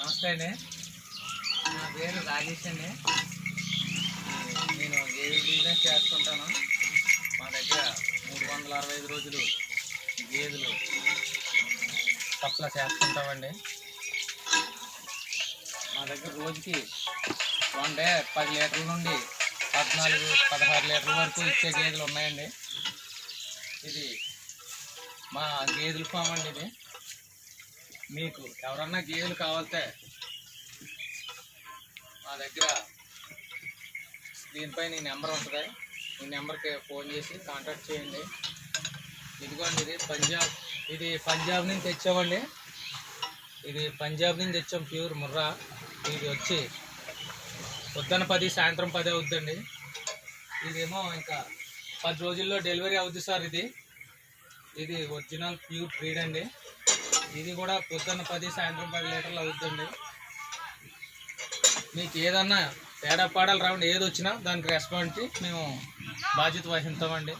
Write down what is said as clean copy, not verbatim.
నమస్తే అండి. నా పేరు రాజేష్ అండి. నేను గేదెల బిజినెస్ చేస్తుంటాను. మా దగ్గర 365 రోజులు గేదెలు సప్లై చేస్తుంటామండి. మా దగ్గర రోజుకి 10 లీటర్ల నుండి 14-16 లీటర్ల వరకు ఇచ్చే గేదెలు ఉన్నాయండి. ఇది మా గేదెల ఫామ్ అండి. ఇది మీకు ఎవరన్నా గేదెలు కావాలంటే మా దగ్గర దీనిపైన ఈ నెంబర్ ఉంటుంది. ఈ నెంబర్కి ఫోన్ చేసి కాంటాక్ట్ చేయండి. ఇదిగోండి, ఇది పంజాబ్ నుంచి తెచ్చామండి. ఇది పంజాబ్ నుంచి తెచ్చాం, ప్యూర్ ముర్రా. ఇది వచ్చి పొద్దున 10 సాయంత్రం 10 అవుద్దండి. ఇదేమో ఇంకా 10 రోజుల్లో డెలివరీ అవుద్ది సార్. ఇది ఒరిజినల్ ప్యూర్ బ్రీడ్ అండి. ఇది కూడా పొద్దున్న 10 సాయంత్రం 10 లీటర్లు అవుద్దండి. మీకు ఏదన్నా తేడా పాడాలు రావండి, ఏది వచ్చినా దానికి రెస్పాన్స్ మేము బాధ్యత వహిస్తామండి.